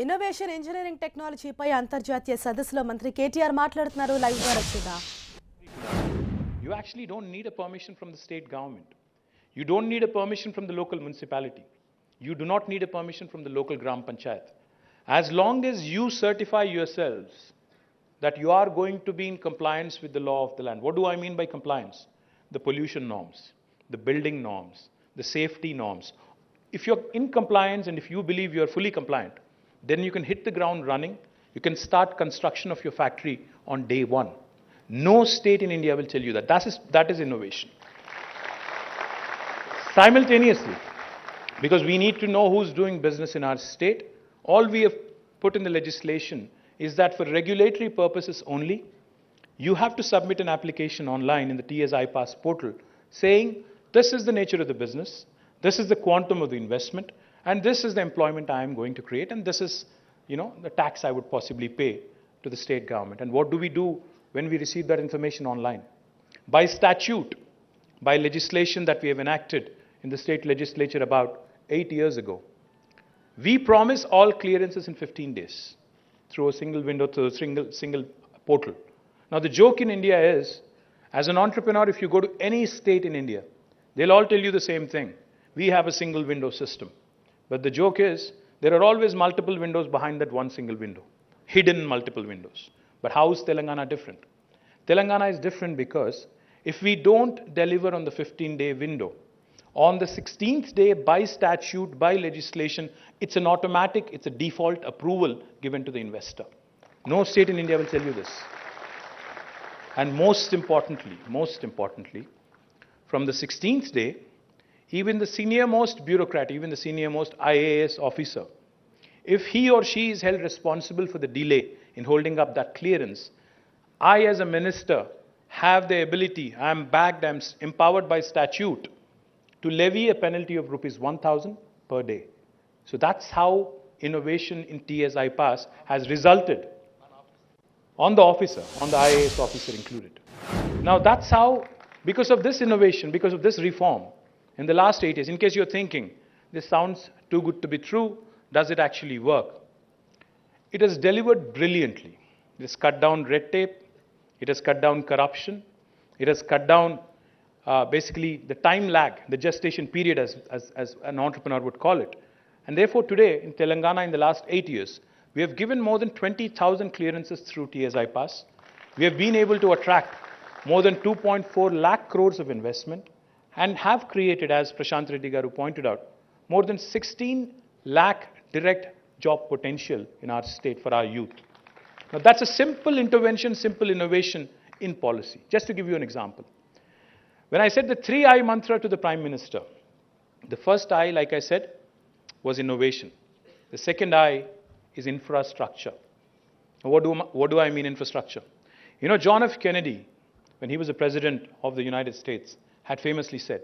Innovation engineering టెక్నాలజీపై అంతర్జాతీయ సదస్సులో మంత్రి KTR మాట్లాడుతున్నారు. లైవ్ ద్వారా చూద్దాం. You actually don't need a permission from the state government. You don't need a permission from the local municipality. You do not need a permission from the local Gram Panchayat. As long as you certify yourselves that you are going to be in compliance with the law of the land. What do I mean by compliance? The pollution norms, the building norms, the safety norms. If you're in compliance and if you believe you're fully compliant, then you can hit the ground running. You can start construction of your factory on day one. No state in India will tell you that. That is innovation. Simultaneously, because we need to know who's doing business in our state, all we have put in the legislation is that for regulatory purposes only, you have to submit an application online in the TS iPass portal saying, this is the nature of the business, this is the quantum of the investment, and this is the employment I am going to create, and this is, the tax I would possibly pay to the state government. And what do we do when we receive that information online? By statute, by legislation that we have enacted in the state legislature about 8 years ago, we promise all clearances in 15 days through a single window, through a single portal. Now the joke in India is, as an entrepreneur, if you go to any state in India, they'll all tell you the same thing. We have a single window system. But the joke is, there are always multiple windows behind that one single window, hidden multiple windows. But how is Telangana different? Telangana is different because if we don't deliver on the 15-day window, on the 16th day, by statute, by legislation, it's an automatic, it's a default approval given to the investor. No state in India will tell you this. And most importantly, from the 16th day, even the senior-most bureaucrat, even the senior-most IAS officer, if he or she is held responsible for the delay in holding up that clearance, I as a minister have the ability, I am backed, I am empowered by statute to levy a penalty of rupees 1,000 per day. So that's how innovation in TS iPass has resulted on the officer, on the IAS officer included. Now that's how, because of this innovation, because of this reform, in the last 8 years, in case you're thinking, this sounds too good to be true, does it actually work? It has delivered brilliantly. It has cut down red tape, it has cut down corruption, it has cut down basically the time lag, the gestation period as an entrepreneur would call it. And therefore today in Telangana in the last 8 years, we have given more than 20,000 clearances through TS iPass. We have been able to attract more than 2.4 lakh crores of investment and have created, as Prashant Reddy Garu pointed out, more than 16 lakh direct job potential in our state for our youth. Now that's a simple intervention, simple innovation in policy. Just to give you an example. When I said the 3I mantra to the Prime Minister, the first I, like I said, was innovation. The second I is infrastructure. Now, what do I mean infrastructure? John F. Kennedy, when he was the President of the United States, had famously said,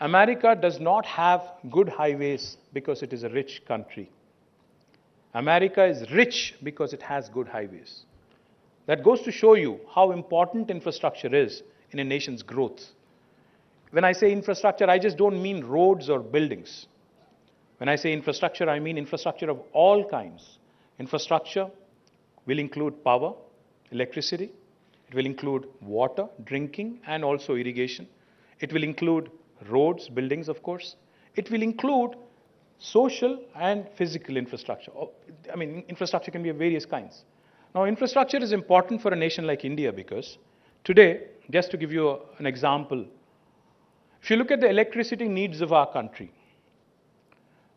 America does not have good highways because it is a rich country. America is rich because it has good highways. That goes to show you how important infrastructure is in a nation's growth. When I say infrastructure, I just don't mean roads or buildings. When I say infrastructure, I mean infrastructure of all kinds. Infrastructure will include power, electricity. It will include water, drinking, and also irrigation. It will include roads, buildings, of course. It will include social and physical infrastructure. Infrastructure can be of various kinds. Now, infrastructure is important for a nation like India because today, just to give you an example, if you look at the electricity needs of our country,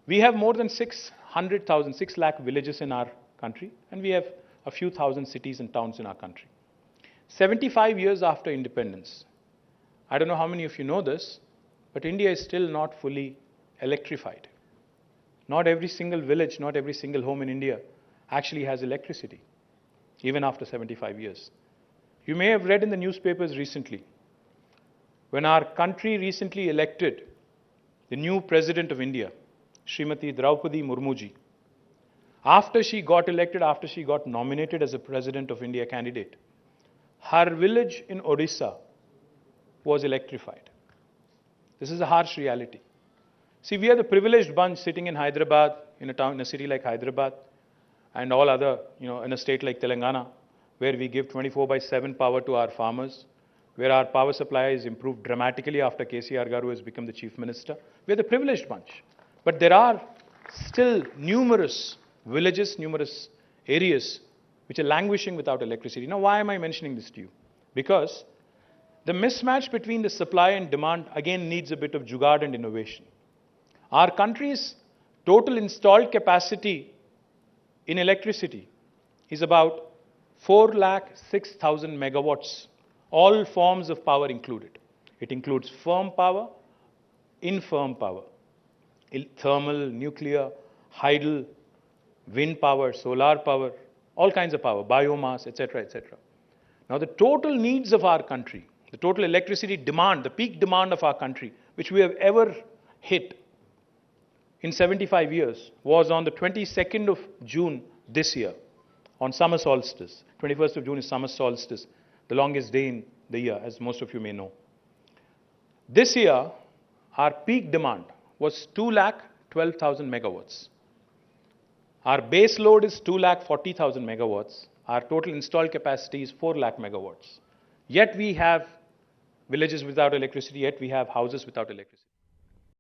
we have more than 6 lakh villages in our country, and we have a few thousand cities and towns in our country. 75 years after independence, I don't know how many of you know this, but India is still not fully electrified. Not every single village, not every single home in India actually has electricity, even after 75 years. You may have read in the newspapers recently, when our country recently elected the new President of India, Srimati Draupadi Murmuji, after she got elected, after she got nominated as a President of India candidate, her village in Odisha was electrified. This is a harsh reality. See, we are the privileged bunch sitting in Hyderabad, in a city like Hyderabad, and all other, in a state like Telangana, where we give 24/7 power to our farmers, where our power supply is improved dramatically after KCR Garu has become the chief minister. We are the privileged bunch. But there are still numerous villages, numerous areas which are languishing without electricity. Now, why am I mentioning this to you? Because the mismatch between the supply and demand again needs a bit of jugaad and innovation. Our country's total installed capacity in electricity is about 4,06,000 megawatts, all forms of power included. It includes firm power, infirm power, thermal, nuclear, hydel, wind power, solar power, all kinds of power, biomass, etc., etc. Now, the total needs of our country, the total electricity demand, the peak demand of our country, which we have ever hit in 75 years, was on the 22nd of June this year, on summer solstice. 21st of June is summer solstice, the longest day in the year, as most of you may know. This year, our peak demand was 2,12,000 megawatts. Our base load is 2,40,000 megawatts. Our total installed capacity is 4 lakh megawatts. Yet we have villages without electricity, yet we have houses without electricity.